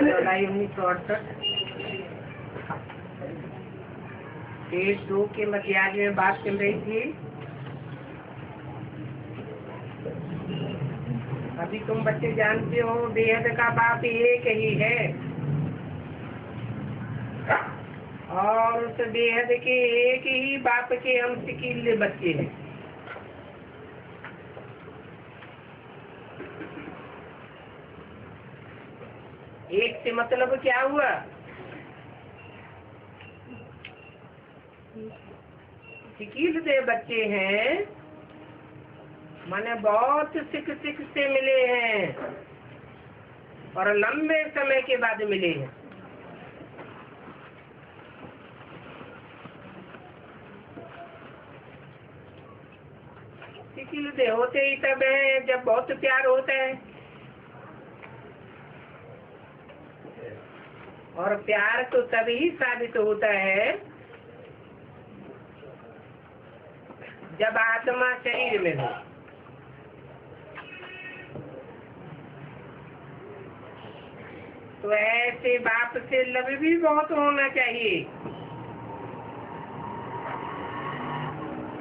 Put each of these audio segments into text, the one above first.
जुलाई 1968 page 2 के मध्याज में बात चल रही थी। अभी तुम बच्चे जानते हो बेहद का बाप एक ही है और उस बेहद के एक ही बाप के हम सिकीले बच्चे हैं। एक से मतलब क्या हुआ? सिकील से बच्चे हैं, माने बहुत सिख से मिले हैं और लंबे समय के बाद मिले हैं। सिकील से होते ही तब है जब बहुत प्यार होता है, और प्यार तो तभी साबित होता है जब आत्मा शरीर में हो। तो ऐसे बाप से लव भी बहुत होना चाहिए,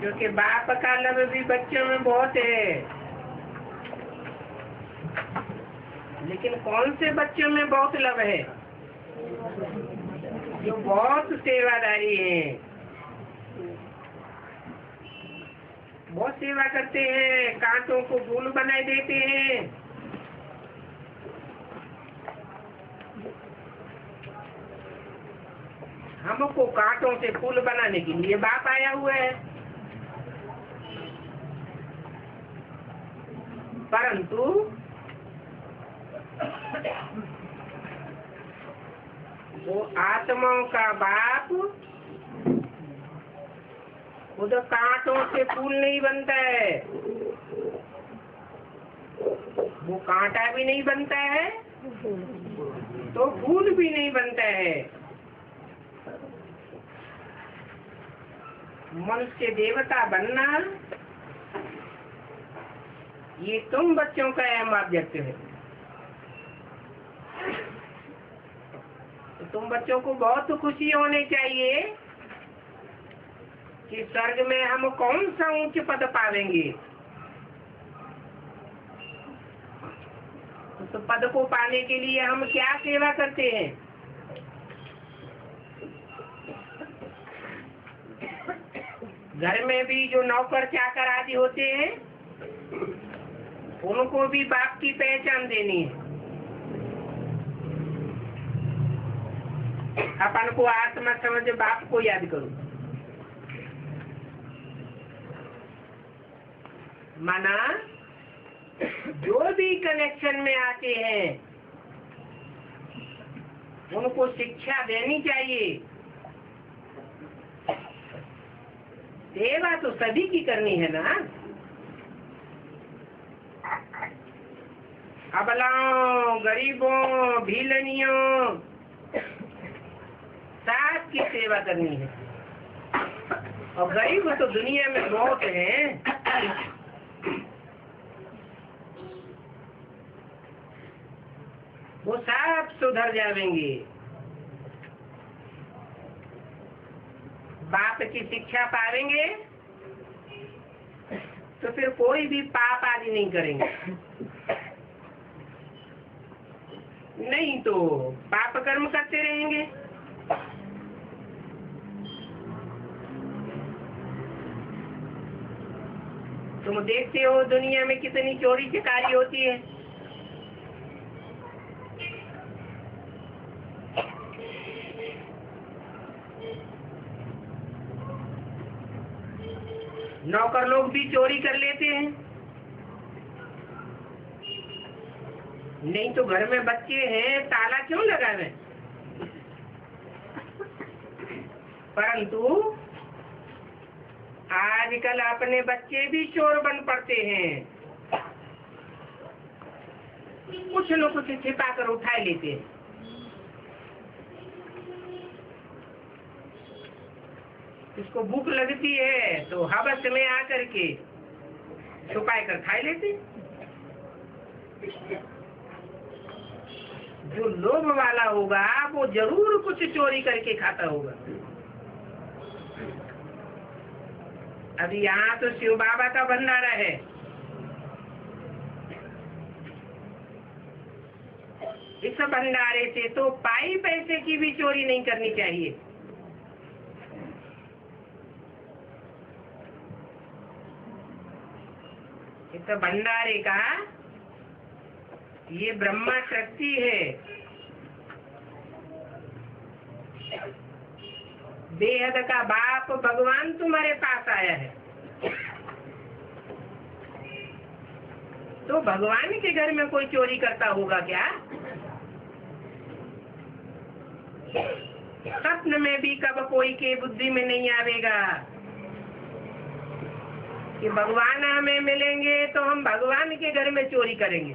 क्योंकि बाप का लव भी बच्चों में बहुत है। लेकिन कौन से बच्चों में बहुत लव है? जो बहुत सेवादारी हैं, बहुत सेवा करते हैं, कांटों को फूल बनाए देते हैं। हमको कांटों से फूल बनाने के लिए बाप आया हुआ है, परंतु वो आत्माओं का बाप खुद कांटों से फूल नहीं बनता है, वो कांटा भी नहीं बनता है तो फूल भी नहीं बनता है। मनुष्य देवता बनना ये तुम बच्चों का अहम ऑब्जेक्ट है। तो तुम बच्चों को बहुत खुशी होनी चाहिए कि स्वर्ग में हम कौन सा ऊंच पद पावेंगे। तो पद को पाने के लिए हम क्या सेवा करते हैं? घर में भी जो नौकर चाकर आदि होते हैं उनको भी बाप की पहचान देनी है। अपन को आत्मा समझ बाप को याद करो। माना जो भी कनेक्शन में आते हैं उनको शिक्षा देनी चाहिए। सेवा तो सभी की करनी है ना। अबलाओं, गरीबों, भीलनियों सबकी सेवा करनी है। और गरीब तो दुनिया में बहुत हैं। वो सब सुधर जाएंगे। बाप की शिक्षा पाएंगे तो फिर कोई भी पाप आदि नहीं करेंगे। नहीं तो पाप कर्म करते रहेंगे। तुम देखते हो दुनिया में कितनी चोरी चकारी होती है। नौकर लोग भी चोरी कर लेते हैं। नहीं तो घर में बच्चे हैं, ताला क्यों लगावे? परंतु आजकल अपने बच्चे भी चोर बन पड़ते हैं। कुछ न कुछ छिपा कर उठा लेते हैं। इसको भूख लगती है तो हवस में आकर के छुपाए कर खा लेते। जो लोभ वाला होगा वो जरूर कुछ चोरी करके खाता होगा। अभी यहाँ तो शिव बाबा का भंडारा है, इस भंडारे से तो पाई पैसे की भी चोरी नहीं करनी चाहिए। इस भंडारे का ये ब्रह्मा शक्ति है, बेहद का बाप भगवान तुम्हारे पास आया है, तो भगवान के घर में कोई चोरी करता होगा क्या? स्वप्न में भी कब कोई के बुद्धि में नहीं आवेगा कि भगवान हमें मिलेंगे तो हम भगवान के घर में चोरी करेंगे।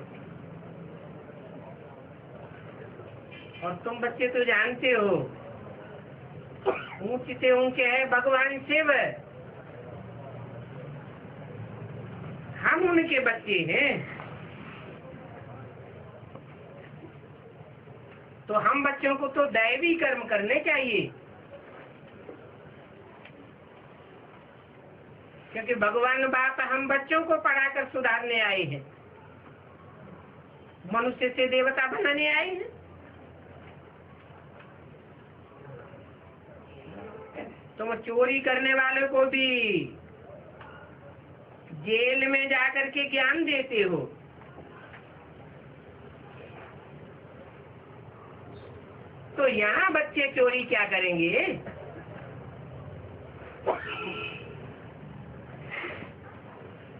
और तुम बच्चे तो जानते हो ऊंचे से ऊंचे है भगवान शिव, हम उनके बच्चे हैं, तो हम बच्चों को तो दैवी कर्म करने चाहिए, क्योंकि भगवान बाप हम बच्चों को पढ़ाकर सुधारने आए हैं, मनुष्य से देवता बनाने आए हैं। तुम चोरी करने वालों को भी जेल में जाकर के ज्ञान देते हो, तो यहाँ बच्चे चोरी क्या करेंगे?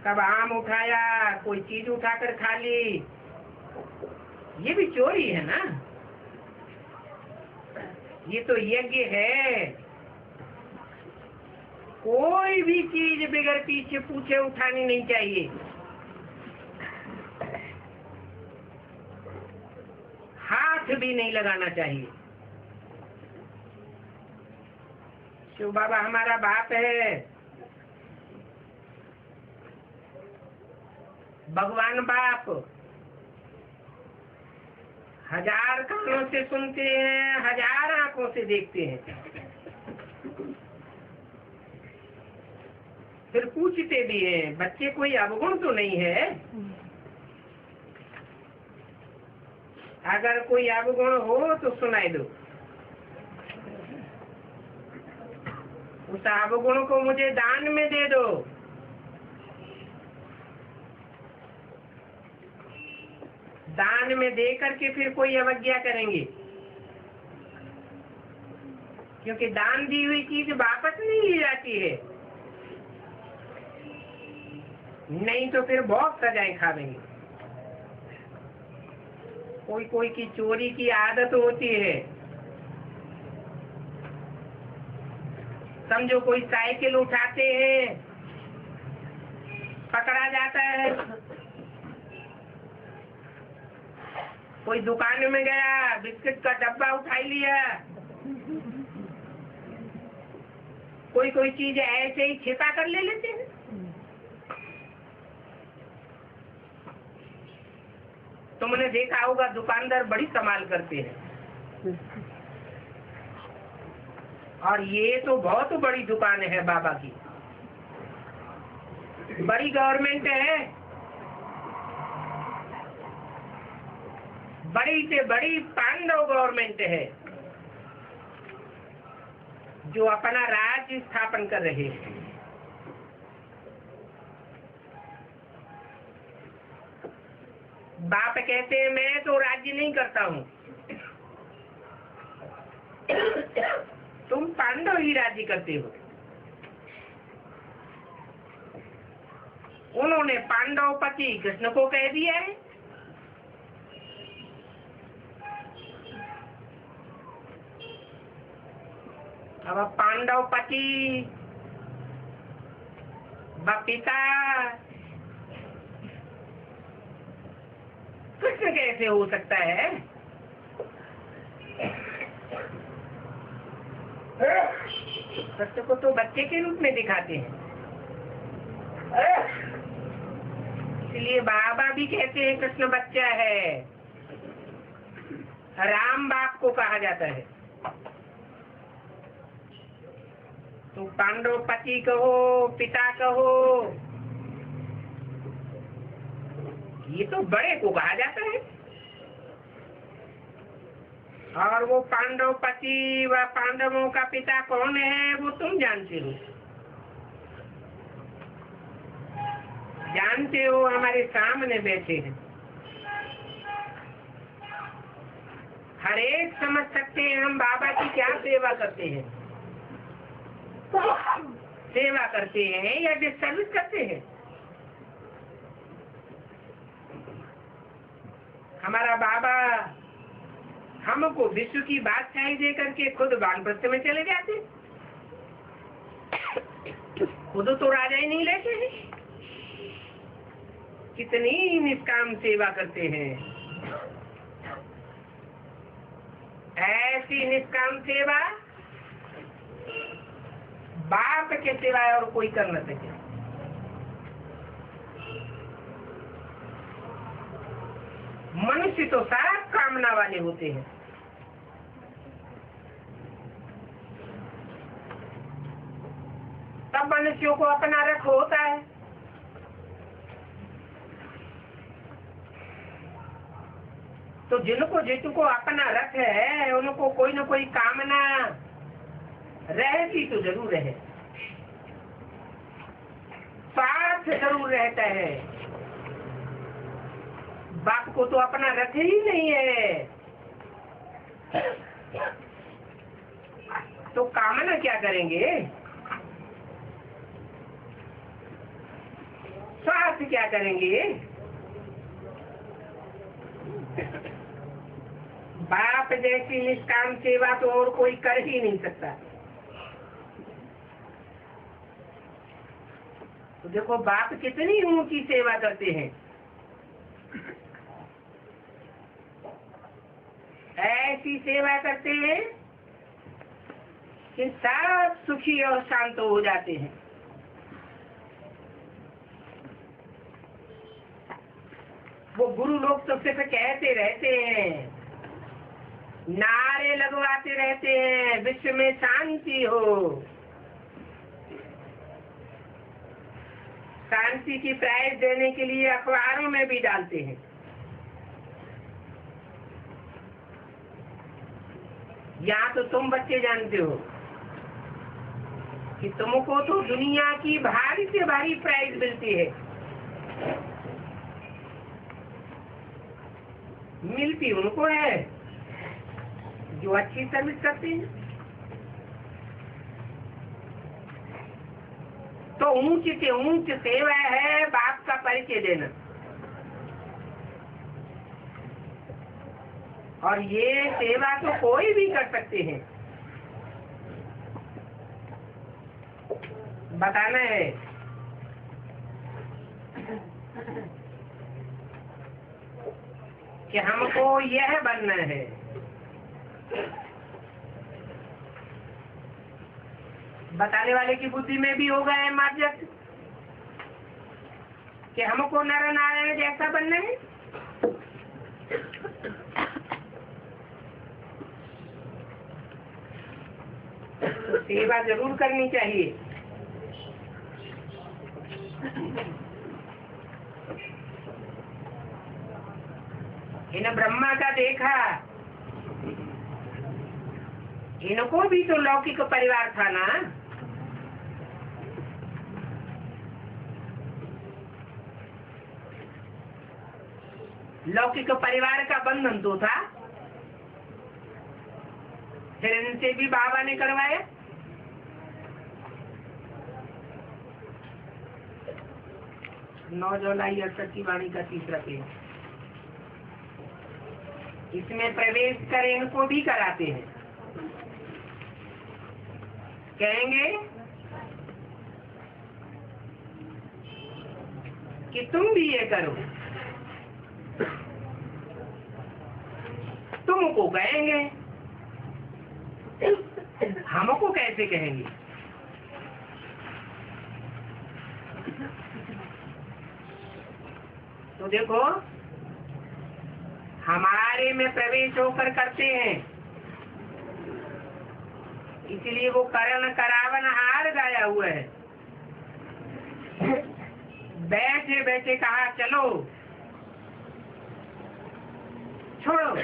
कब आम उठाया, कोई चीज उठाकर खा ली, ये भी चोरी है ना। ये तो यज्ञ है, कोई भी चीज बगैर पीछे पूछे उठानी नहीं चाहिए। हाथ भी नहीं लगाना चाहिए। शिव बाबा हमारा बाप है, भगवान बाप हजार कानों से सुनते हैं, हजार आंखों से देखते हैं, फिर पूछते भी हैं। बच्चे कोई अवगुण तो नहीं है? अगर कोई अवगुण हो तो सुनाई दो, उस अवगुण को मुझे दान में दे दो। दान में दे करके फिर कोई अवज्ञा करेंगे, क्योंकि दान दी हुई चीज वापस नहीं ली जाती है, नहीं तो फिर बहुत सजाएं खावेंगे। कोई कोई की चोरी की आदत होती है। समझो कोई साइकिल उठाते हैं, पकड़ा जाता है। कोई दुकान में गया, बिस्किट का डब्बा उठा लिया। कोई कोई चीज ऐसे ही छिपा कर ले लेते हैं। तुमने देखा होगा दुकानदार बड़ी कमाल करते हैं, और ये तो बहुत बड़ी दुकान है बाबा की, बड़ी गवर्नमेंट है, बड़ी से बड़ी पांडव गवर्नमेंट है, जो अपना राज्य स्थापन कर रहे हैं। बाप कहते हैं मैं तो राज्य नहीं करता हूँ, तुम पांडव ही राज्य करते हो। उन्होंने पांडवपति कृष्ण को कह दिया है। अब पांडवपति पिता कृष्ण कैसे हो सकता है? सत्य को तो बच्चे के रूप में दिखाते हैं। इसलिए बाबा भी कहते हैं कृष्ण बच्चा है, राम बाप को कहा जाता है। तो पांडव पति कहो, पिता कहो, ये तो बड़े को कहा जाता है। और वो पांडव पति व पांडवों का पिता कौन है वो तुम जानते हो, जानते हो, हमारे सामने बैठे हैं। हर एक समझ सकते हैं हम बाबा की क्या सेवा करते हैं, सेवा करते हैं या डिस्टर्बिस करते हैं। हमारा बाबा हमको विश्व की बादशाही दे करके खुद वानप्रस्थ में चले जाते, खुद तो राजा ही नहीं रहते हैं। कितनी निष्काम सेवा करते हैं। ऐसी निष्काम सेवा बाप के सिवाय और कोई कर न सके। मनुष्य तो सारा कामना वाले होते हैं। सब मनुष्यों को अपना रख होता है। तो जिनको अपना रख है उनको कोई न कोई कामना रहती तो जरूर है, स्वार्थ जरूर रहता है। बाप को तो अपना रख ही नहीं है, तो कामना क्या करेंगे, स्वार्थ क्या करेंगे। बाप जैसी निष्काम सेवा तो और कोई कर ही नहीं सकता। तो देखो बाप कितनी ऊंची सेवा करते हैं। ऐसी सेवा करते हैं कि सब सुखी और शांत हो जाते हैं। वो गुरु लोग तो सिर्फ कहते रहते हैं, नारे लगवाते रहते हैं, विश्व में शांति हो। शांति की प्राइज देने के लिए अखबारों में भी डालते हैं। यहाँ तो तुम बच्चे जानते हो कि तुमको तो दुनिया की भारी से भारी प्राइज मिलती है। मिलती उनको है जो अच्छी सर्विस करते हैं। तो ऊंच से ऊंच सेवा है बाप का परिचय देना। और ये सेवा तो कोई भी कर सकते हैं। बताना है कि हमको यह बनना है, बताने वाले की बुद्धि में भी होगा है मार्जक कि हमको नर नारायण जैसा बनना है। तो सेवा जरूर करनी चाहिए। इन ब्रह्मा का देखा, इनको भी तो लौकिक परिवार था ना। लौकिक परिवार का बंधन तो था, फिर इनसे भी बाबा ने करवाया। नौ जुलाई 68 की वाणी का तीसरा पेज, इसमें प्रवेश कर इनको भी कराते हैं। कहेंगे कि तुम भी ये करो, तुमको कहेंगे, हमको कैसे कहेंगे। तो देखो हमारे में प्रवेश होकर करते हैं, इसलिए वो करण करावन हार गाया हुआ है। बैठे बैठे कहा चलो छोड़ो,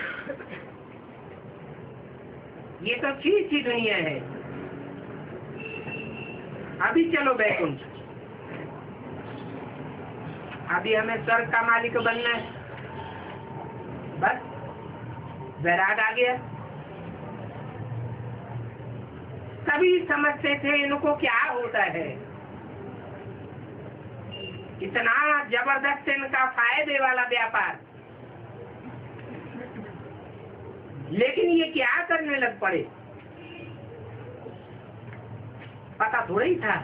ये तो चीज दुनिया है, अभी चलो बैकुंठ, अभी हमें स्वर्ग का मालिक बनना है। बस वैराग आ गया। सभी समझते थे इनको क्या होता है, इतना जबरदस्त इनका फायदे वाला व्यापार, लेकिन ये क्या करने लग पड़े, पता थोड़ा ही था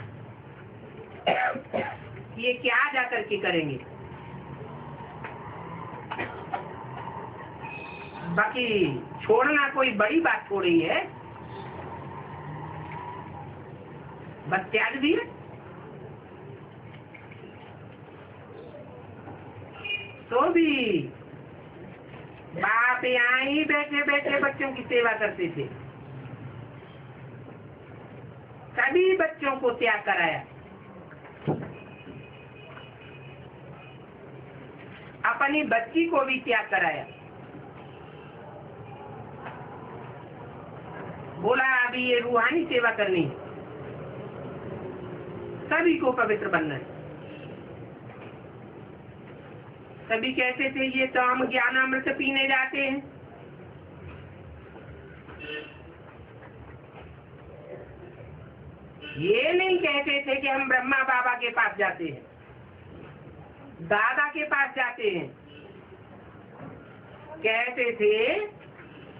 ये क्या जाकर के करेंगे। बाकी छोड़ना कोई बड़ी बात थोड़ी है, बस त्याग दिए। तो भी बाप यहाँ ही बैठे बैठे बच्चों की सेवा करते थे, सभी बच्चों को त्याग कराया, अपनी बच्ची को भी त्याग कराया। बोला अभी ये रूहानी सेवा करनी है, सभी को पवित्र बनना है। सभी कहते थे ये तो हम ज्ञानामृत पीने जाते हैं, ये नहीं कहते थे कि हम ब्रह्मा बाबा के पास जाते हैं, दादा के पास जाते हैं। कहते थे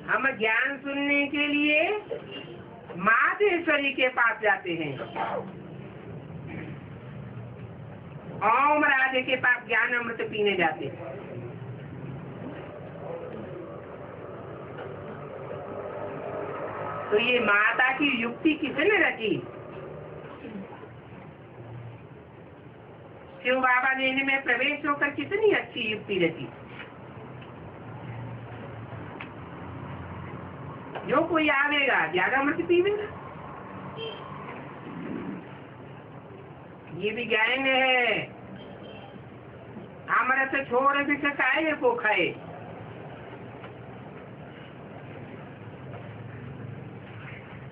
हम ज्ञान सुनने के लिए मातेश्वरी के पास जाते हैं, ओम राधे के पास ज्ञान अमृत पीने जाते हैं। तो ये माता की युक्ति किसने रची? शिव बाबा ने इनमें प्रवेश होकर कितनी अच्छी युक्ति रची। जो कोई आवेगा ज्यादा अमृत पीवेगा, ये भी ज्ञान है। अमृत छोड़ भी खाए को खाए,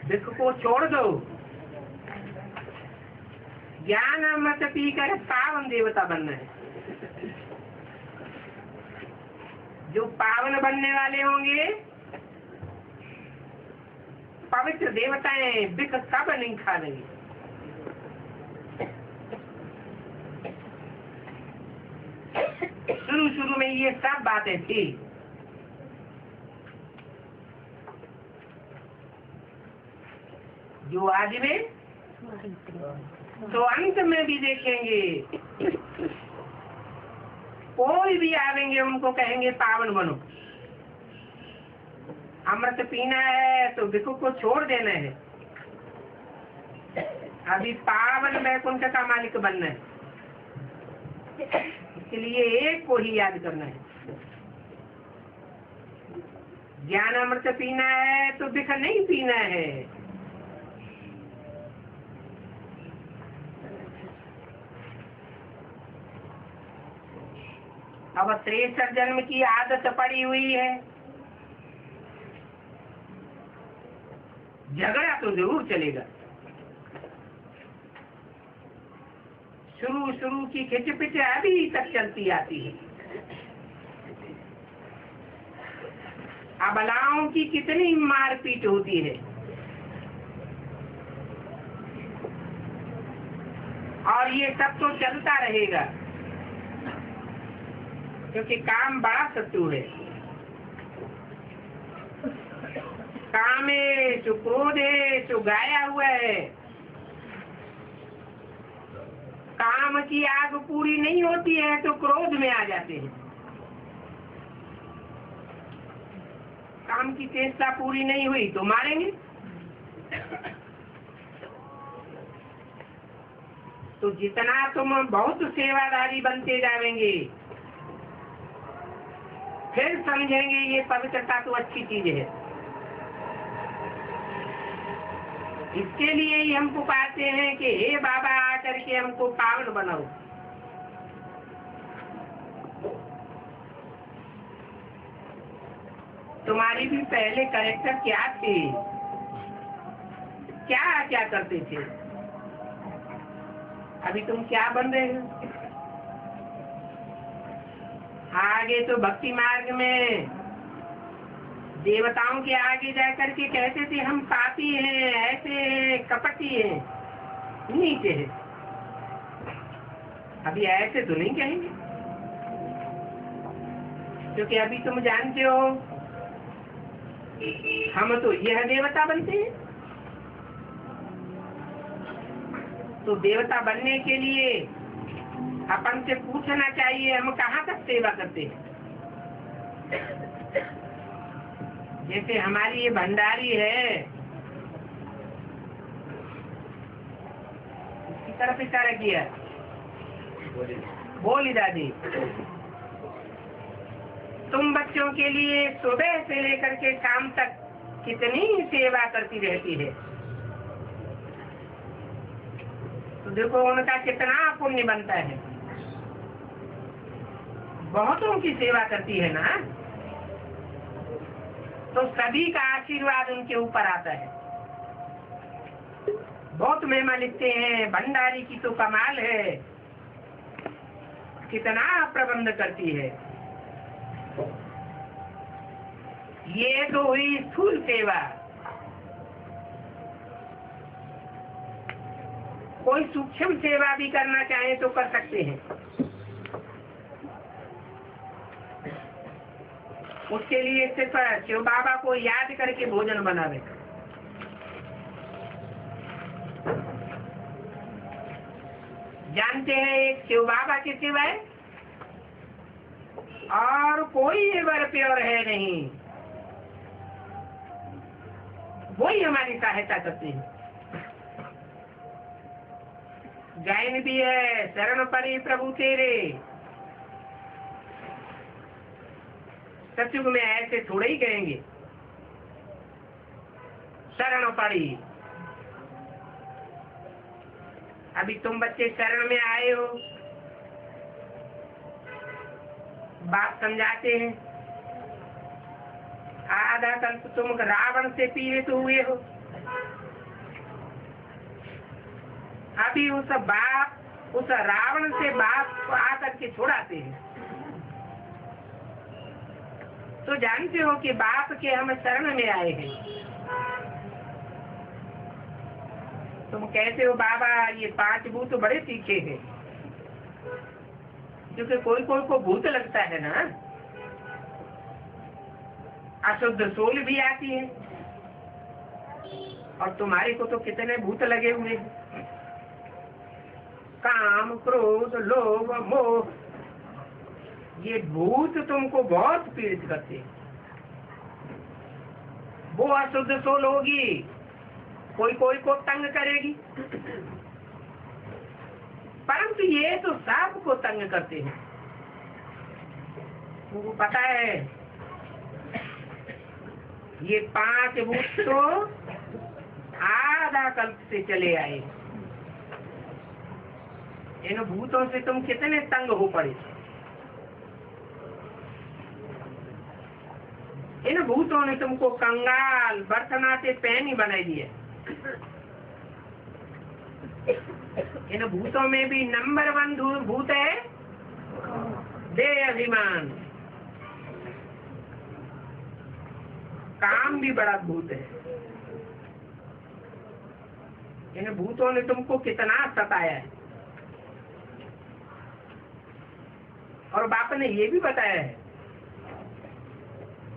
विष को छोड़ दो, ज्ञान अमृत पीकर पावन देवता बनना है। जो पावन बनने वाले होंगे, पवित्र देवताएं विष सब नहीं खा देंगे। शुरू शुरू में ये सब बातें थी, जो आज में तो अंत में भी देखेंगे। कोई भी आवेंगे उनको कहेंगे पावन बनो, अमृत पीना है तो विष को छोड़ देना है, अभी पावन वैकुंठ का मालिक बनना है। इसलिए एक को ही याद करना है, ज्ञान अमृत पीना है तो विष नहीं पीना है। अब 63 जन्म की आदत पड़ी हुई है, झगड़ा तो जरूर चलेगा। शुरू की खिचपिच अभी तक चलती आती है। अबलाओं की कितनी मारपीट होती है, और ये सब तो चलता रहेगा, क्योंकि काम बड़ा शत्रु है। कामेषु क्रोधेषु गाया हुआ है। काम की आग पूरी नहीं होती है तो क्रोध में आ जाते हैं। काम की चेष्टा पूरी नहीं हुई तो मारेंगे। तो जितना तुम बहुत सेवादारी बनते जाएंगे, फिर समझेंगे ये पवित्रता तो अच्छी चीज है। इसके लिए ही हम पुकारते हैं कि हे बाबा आकर के हमको पावन बनाओ। तुम्हारी भी पहले कैरेक्टर क्या थे, क्या क्या करते थे, अभी तुम क्या बन रहे हो? आगे तो भक्ति मार्ग में देवताओं के आगे जाकर के कहते थे हम पापी हैं, ऐसे हैं, कपटी हैं, नीचे हैं। अभी ऐसे तो नहीं कहेंगे, क्योंकि अभी तुम जानते हो हम तो यह देवता बनते हैं। तो देवता बनने के लिए अपन से पूछना चाहिए हम कहाँ तक सेवा करते हैं। जैसे हमारी ये भंडारी है, इसकी तरफ इशारा किया, बोली दादी तुम बच्चों के लिए सुबह से लेकर के शाम तक कितनी सेवा करती रहती है। तो देखो उनका कितना पुण्य बनता है, बहुतों की सेवा करती है ना, तो सभी का आशीर्वाद उनके ऊपर आता है। बहुत महिमा लिखते हैं, भंडारी की तो कमाल है, कितना प्रबंध करती है। ये तो हुई स्थूल सेवा। कोई सूक्ष्म सेवा भी करना चाहे तो कर सकते हैं। उसके लिए सिर्फ शिव बाबा को याद करके भोजन बनावे। जानते हैं एक शिव बाबा के सिवाय और कोई एवर प्योर है नहीं, वही हमारी सहायता करते हैं। गायन भी है, शरण परी प्रभु तेरे। सतयुग में ऐसे थोड़े ही कहेंगे शरण पड़ी। अभी तुम बच्चे शरण में आए हो, बात समझाते हैं। आधा कल्प तुम रावण से पीड़ित हुए हो, अभी उस रावण से बाप को आकर के छुड़ाते हैं। तो जानते हो कि बाप के हम शरण में आए हैं। तुम कहते हो बाबा ये 5 भूत तो बड़े तीखे हैं, क्योंकि कोई कोई को भूत लगता है ना, अशुद्ध सोल भी आती है। और तुम्हारे को तो कितने भूत लगे हुए हैं, काम क्रोध लोभ मोह, ये भूत तुमको बहुत पीड़ित करते हैं। वो अशुद्ध सोल होगी, कोई कोई को तंग करेगी, परंतु ये तो सबको तंग करते हैं। तुमको पता है ये 5 भूत तो आधा कल्प से चले आए। इन भूतों से तुम कितने तंग हो पड़े। इन भूतों ने तुमको कंगाल बर्तनाते पैनी बनाई दिए। इन भूतों में भी नंबर 1 भूत है देह अभिमान। काम भी बड़ा भूत है। इन भूतों ने तुमको कितना सताया है। और बाप ने ये भी बताया है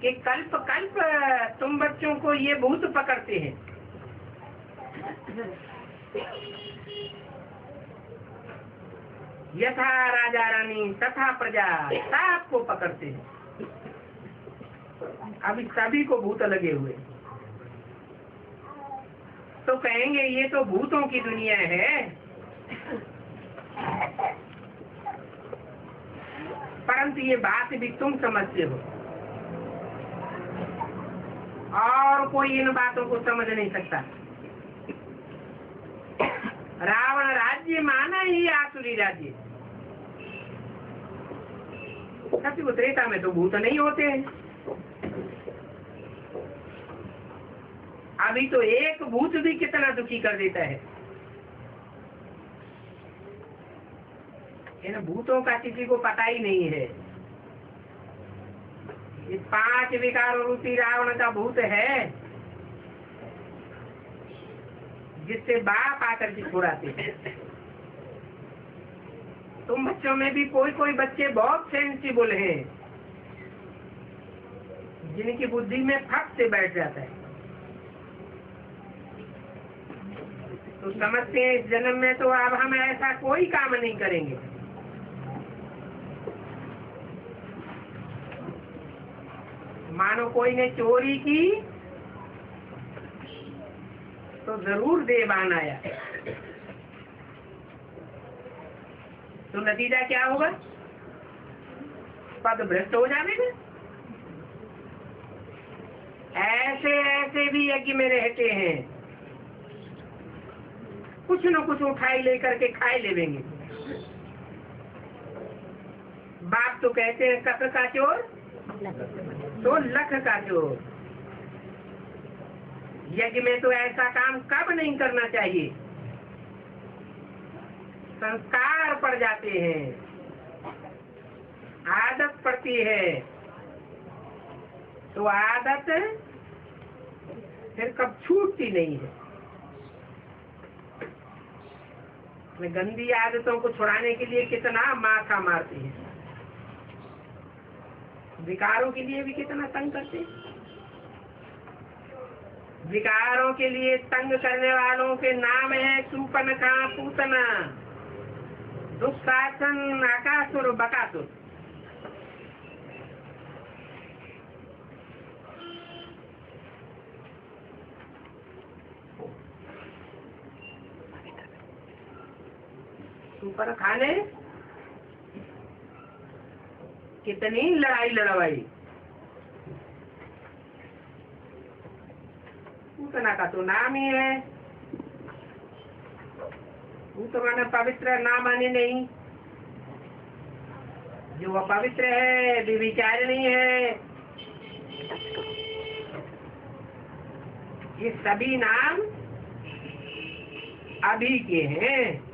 कि कल्प कल्प तुम बच्चों को ये भूत पकड़ते हैं। यथा राजा रानी तथा प्रजा, सबको पकड़ते हैं। अभी सभी को भूत लगे हुए, तो कहेंगे ये तो भूतों की दुनिया है। परंतु ये बात भी तुम समझते हो और कोई इन बातों को समझ नहीं सकता। रावण राज्य माना ही आसुरी राज्य। सत्य त्रेता में तो भूत नहीं होते हैं। अभी तो एक भूत भी कितना दुखी कर देता है। इन भूतों का किसी को पता ही नहीं है। ये 5 विकारों रूपी रावण का भूत है, जिससे बाप आकर के छुड़ाते हैं। तुम बच्चों में भी कोई कोई बच्चे बहुत सेंसिबल हैं, जिनकी बुद्धि में फट से बैठ जाता है। तो समझते हैं इस जन्म में तो अब हम ऐसा कोई काम नहीं करेंगे। मानो कोई ने चोरी की तो जरूर देवान आया, तो नतीजा क्या होगा? पद भ्रष्ट हो जाएगा। ऐसे ऐसे भी यज्ञ में रहते हैं, कुछ न कुछ उठाई लेकर के खाए लेंगे। बाप तो कहते हैं कस का चोर तो लख का चोर। यज्ञ में तो ऐसा काम कब नहीं करना चाहिए। संस्कार पड़ जाते हैं, आदत पड़ती है, तो आदत फिर कब छूटती नहीं है। गंदी आदतों को छुड़ाने के लिए कितना माथा मारती है, विकारों के लिए भी कितना तंग करते हैं। विकारों के लिए तंग करने वालों के नाम है सूपनखा, पूतना, दुशासन, अकासुर, बकासुर। सूपनखा ने कितनी लड़ाई लड़वाई। पूतना का तो नाम ही है, पूत माने पवित्र, नाम माने नहीं। जो अपवित्र है, व्यभिचारिणी है, ये सभी नाम अभी के हैं।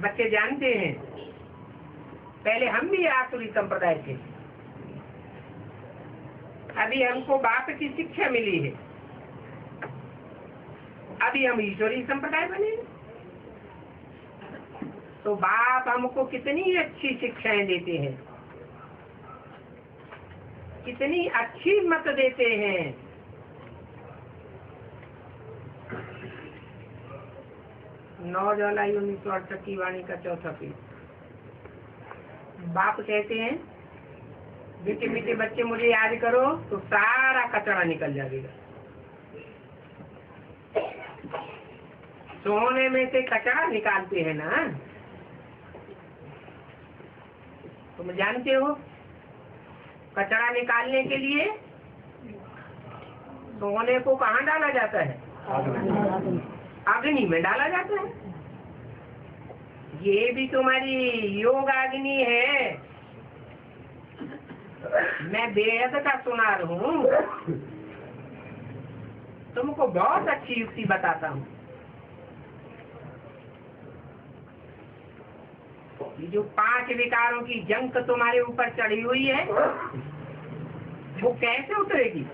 बच्चे जानते हैं, पहले हम भी आसुरी संप्रदाय थे, अभी हमको बाप की शिक्षा मिली है, अभी हम ईश्वरी संप्रदाय बने। तो बाप हमको कितनी अच्छी शिक्षाएं देते हैं, कितनी अच्छी मत देते हैं। नौ जुलाई 1968 की वाणी का 4था पेज। बाप कहते हैं, बेटे मीठे बच्चे मुझे याद करो तो सारा कचरा निकल जाएगा। सोने में से कचरा निकालते हैं ना, तुम जानते हो। कचरा निकालने के लिए सोने को कहाँ डाला जाता है? अग्नि में डाला जाता है। ये भी तुम्हारी योग अग्नि है। मैं वेद का सुनार हूँ, तुमको बहुत अच्छी युक्ति बताता हूँ। ये जो 5 विकारों की जंग तुम्हारे ऊपर चढ़ी हुई है, वो कैसे उतरेगी?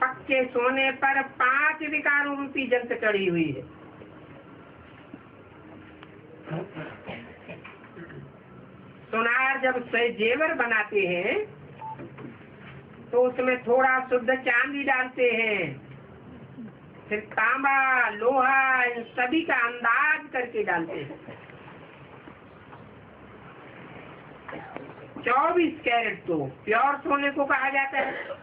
पक्के सोने पर 5 विकारों रूपी जंग चढ़ी हुई है। सोनार जब जेवर बनाते हैं तो उसमें थोड़ा शुद्ध चांदी डालते हैं, फिर तांबा, लोहा, इन सभी का अंदाज करके डालते हैं। 24 कैरेट तो प्योर सोने को कहा जाता है।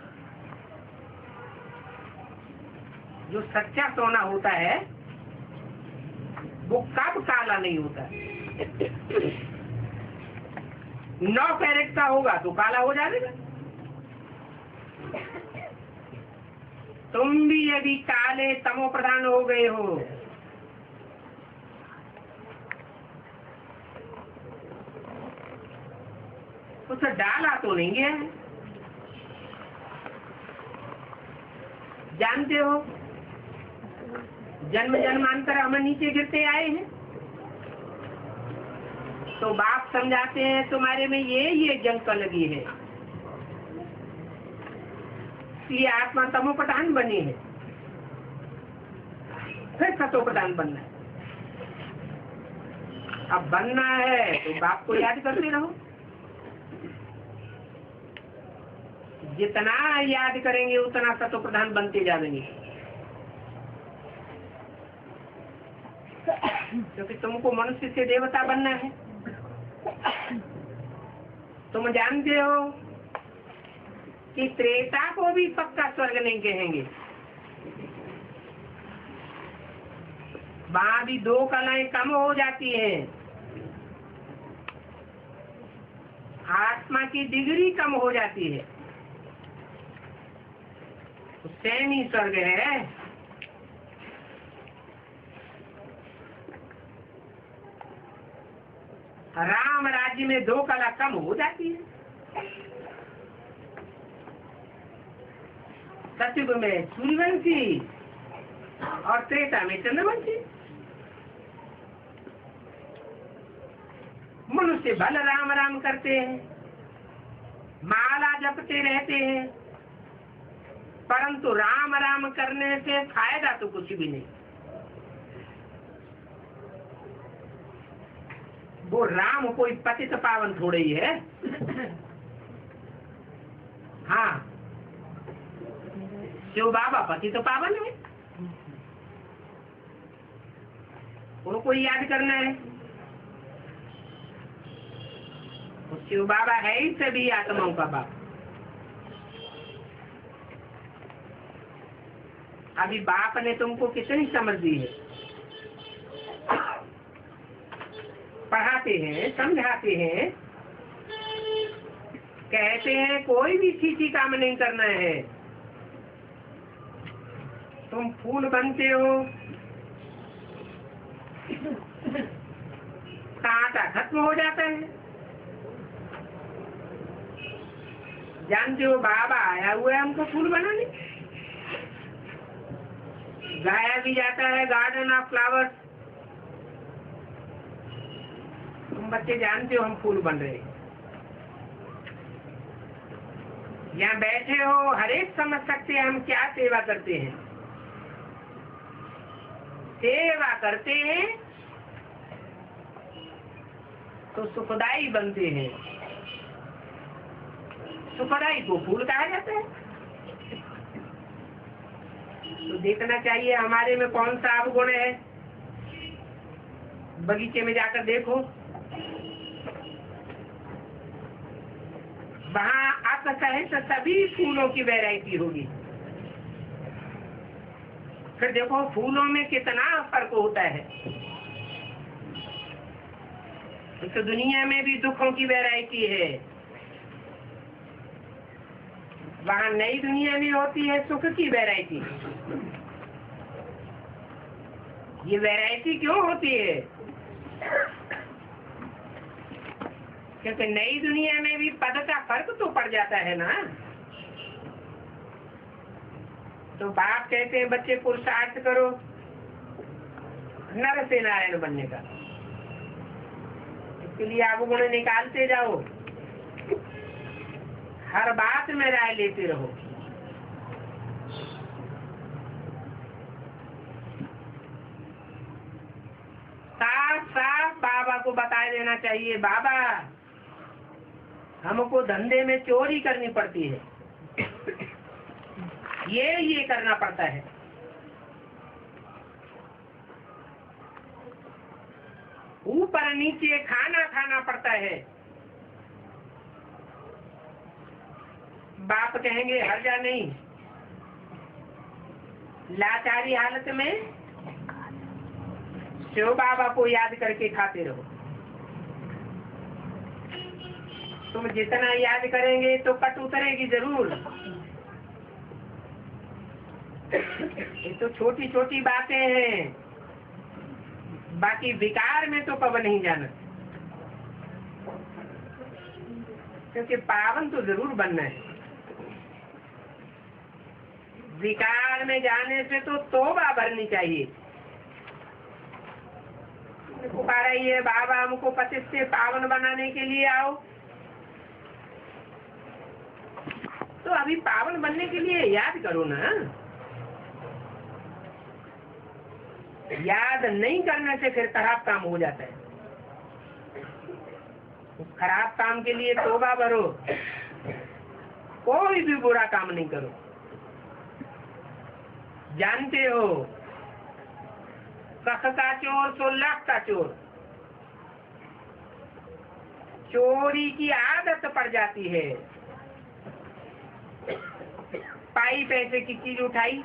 जो सच्चा सोना होता है वो कब काला नहीं होता। 9 कैरेट का होगा तो काला हो जाएगा, तुम भी यदि काले तमो प्रधान हो गए हो, कुछ डाला तो नहीं गया है। जानते हो जन्म जन्मांतर हम नीचे गिरते आए हैं, तो बाप समझाते हैं तुम्हारे में ये जंग लगी है, इसलिए आत्मा तमो प्रधान बनी है, फिर सतो प्रधान बनना है। अब बनना है तो बाप को याद करते रहो, जितना याद करेंगे उतना सतो प्रधान बनते जाएंगे, क्योंकि तुमको मनुष्य से देवता बनना है। तुम जानते हो कि त्रेता को भी पक्का स्वर्ग नहीं कहेंगे, वहां भी 2 कलाएं कम हो जाती हैं, आत्मा की डिग्री कम हो जाती है, तो सेम ही स्वर्ग है। राम राज्य में 2 कला कम हो जाती है, सतयुग में सूर्यवंशी और त्रेता में चंद्रवंशी। मनुष्य भल राम राम करते हैं, माला जपते रहते हैं, परंतु राम राम करने से फायदा तो कुछ भी नहीं। वो राम कोई पतित पावन थोड़े ही है। हाँ, शिव बाबा पतित पावन है, उनको याद करना है। शिव बाबा है ही सभी आत्माओं का बाप। अभी बाप ने तुमको कितनी समझ दी है, पढ़ाते हैं, समझाते हैं, कहते हैं कोई भी चीज काम नहीं करना है। तुम फूल बनते हो, कांटा खत्म हो जाता है। जानते हो बाबा आया हुआ है हमको फूल बनाने, गाया भी जाता है गार्डन ऑफ फ्लावर्स। तुम बच्चे जानते हो हम फूल बन रहे हैं, यहाँ बैठे हो, हर एक समझ सकते हैं हम क्या सेवा करते हैं। सेवा करते हैं तो सुखदाई बनते हैं, सुखदाई को फूल कहा जाता है। तो देखना चाहिए हमारे में कौन सा अवगुण है। बगीचे में जाकर देखो, वहाँ असहित सभी फूलों की वैरायटी होगी। फिर देखो फूलों में कितना फर्क होता है। तो दुनिया में भी दुखों की वैरायटी है, वहाँ नई दुनिया में होती है सुख की वैरायटी। ये वैरायटी क्यों होती है? क्योंकि नई दुनिया में भी पद का फर्क तो पड़ जाता है ना। तो बाप कहते हैं बच्चे पुरुषार्थ करो नर से नारायण बनने का, इसके लिए अवगुण निकालते जाओ, हर बात में राय लेते रहो। साफ साफ बाबा को बता देना चाहिए, बाबा हमको धंधे में चोरी करनी पड़ती है, ये करना पड़ता है। ऊपर नीचे खाना खाना पड़ता है। बाप कहेंगे हर्जा नहीं, लाचारी हालत में शिव बाबा को याद करके खाते रहो। तुम जितना याद करेंगे तो कट उतरेगी जरूर, ये तो छोटी छोटी बातें हैं, बाकी विकार में तो कब नहीं जाना, क्योंकि पावन तो जरूर बनना है। विकार में जाने से तो तौबा भरनी चाहिए। पुकारा ही है, बाबा हमको पतित से पावन बनाने के लिए आओ, तो अभी पावन बनने के लिए याद करो ना। याद नहीं करने से फिर खराब काम हो जाता है। खराब काम के लिए तौबा भरो, कोई भी बुरा काम नहीं करो। जानते हो, कख का चोर सो लाख का चोर, चोरी की आदत पड़ जाती है। पाई पैसे की चीज उठाई,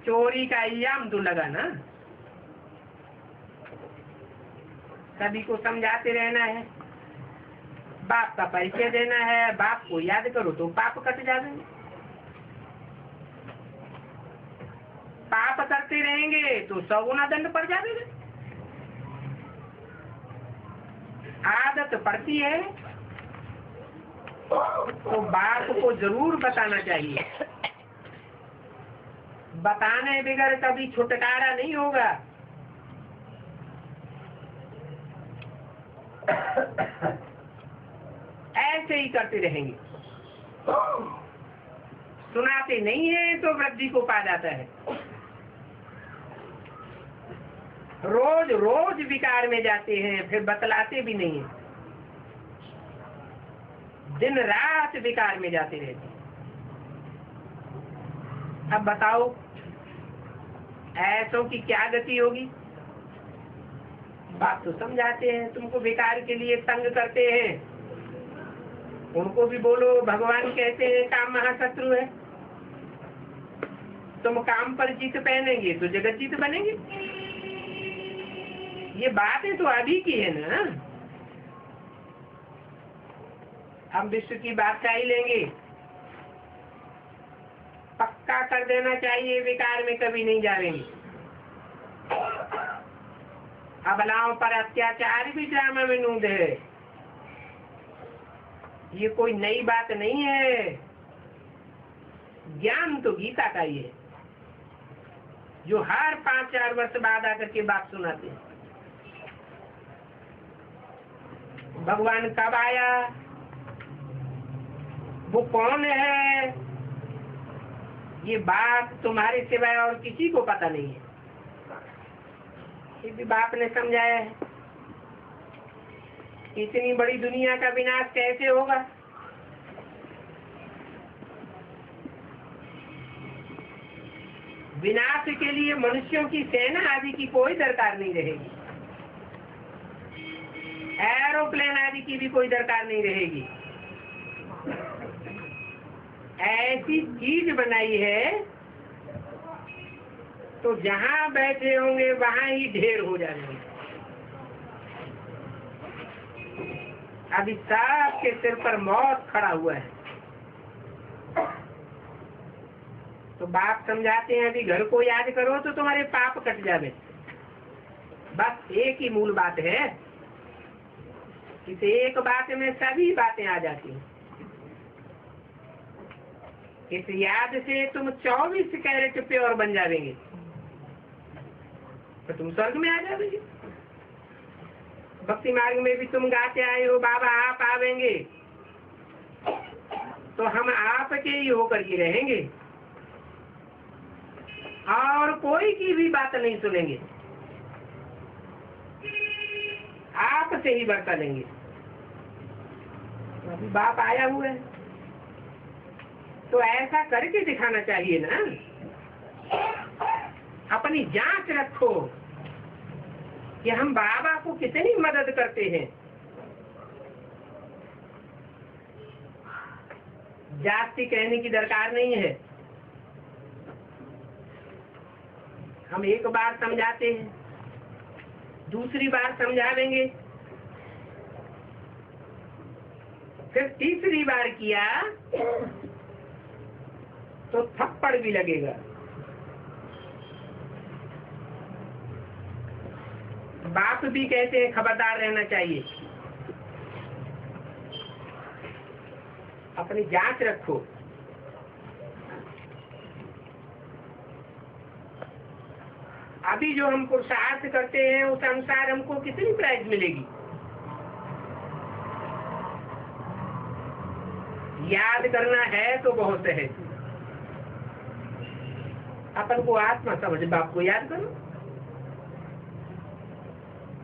चोरी का इल्जाम तो लगा ना। सभी को समझाते रहना है, बाप का परिचय देना है, बाप को याद करो तो पाप कट जाएंगे। पाप करते रहेंगे तो 100 गुना दंड पड़ जाएगा। आदत पड़ती है तो बाप को जरूर बताना चाहिए। बताने बगैर कभी छुटकारा नहीं होगा। ऐसे ही करते रहेंगे, सुनाते नहीं है तो वृद्धि को पा जाता है। रोज रोज विकार में जाते हैं, फिर बतलाते भी नहीं है। दिन रात विकार में जाते रहते। अब बताओ ऐसों की क्या गति होगी? बात तो समझाते हैं, तुमको विकार के लिए तंग करते हैं, उनको भी बोलो। भगवान कहते हैं काम महाशत्रु है। तुम काम पर जीत पहनेंगे तो जगत जीत बनेंगे। ये बातें तो अभी की है ना। हम विश्व की बात क्या ही लेंगे। पक्का कर देना चाहिए, विकार में कभी नहीं जाएंगे। अबलाओं पर अत्याचार भी ड्रामा में नूद है। ये कोई नई बात नहीं है। ज्ञान तो गीता का ही है, जो हर 5-4 वर्ष बाद आकर के बात सुनाते हैं। भगवान कब आया, वो कौन है, ये बात तुम्हारे सिवाय और किसी को पता नहीं है। ये भी बाप ने समझाया है। इतनी बड़ी दुनिया का विनाश कैसे होगा? विनाश के लिए मनुष्यों की सेना आदि की कोई दरकार नहीं रहेगी। एरोप्लेन आदि की भी कोई दरकार नहीं रहेगी। ऐसी चीज बनाई है तो जहां बैठे होंगे वहां ही ढेर हो जाएंगे। अभी सबके सिर पर मौत खड़ा हुआ है। तो बाप समझाते हैं अभी घर को याद करो तो तुम्हारे पाप कट जावे। बस एक ही मूल बात है, इस एक बात में सभी बातें आ जाती हैं। इस याद से तुम 24 कैरेट प्योर बन जाएंगे तो तुम स्वर्ग में आ जाओगे। भक्ति मार्ग में भी तुम गाते आए हो, बाबा आप आवेंगे तो हम आपके ही होकर के रहेंगे और कोई की भी बात नहीं सुनेंगे, आपसे ही बरता लेंगे। तो अभी बाप आया हुआ है तो ऐसा करके दिखाना चाहिए ना। अपनी जांच रखो कि हम बाबा को कितनी मदद करते हैं। जाति कहने की दरकार नहीं है। हम एक बार समझाते हैं, दूसरी बार समझा देंगे, फिर तीसरी बार किया तो थप्पड़ भी लगेगा। बाप भी कहते हैं खबरदार रहना चाहिए, अपनी जांच रखो। अभी जो हम पुरुषार्थ करते हैं उस अनुसार हमको कितनी प्राइज मिलेगी? याद करना है तो बहुत है। अपन को आत्मा समझ, बाप को याद करो।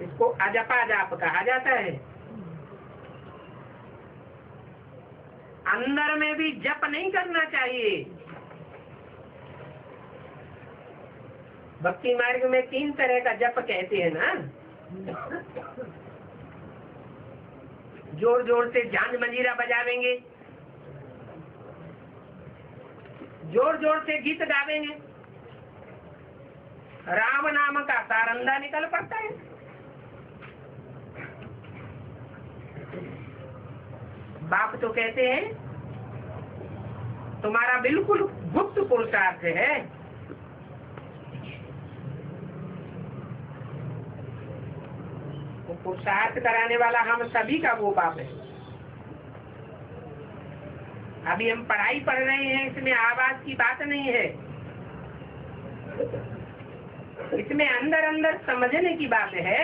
इसको अजपा जाप कहा जाता है। अंदर में भी जप नहीं करना चाहिए। भक्ति मार्ग में 3 तरह का जप कहते हैं ना। जोर जोर से झांझ मंजीरा बजावेंगे, जोर जोर से गीत गावेंगे, राम नाम का सारंदा निकल पड़ता है। बाप तो कहते हैं तुम्हारा बिल्कुल गुप्त पुरुषार्थ है। वो पुरुषार्थ कराने वाला हम सभी का वो बाप है। अभी हम पढ़ाई पढ़ रहे हैं, इसमें आवाज की बात नहीं है, इसमें अंदर अंदर समझने की बात है।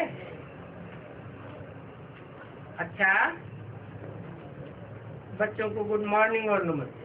अच्छा, बच्चों को गुड मॉर्निंग और नमस्ते।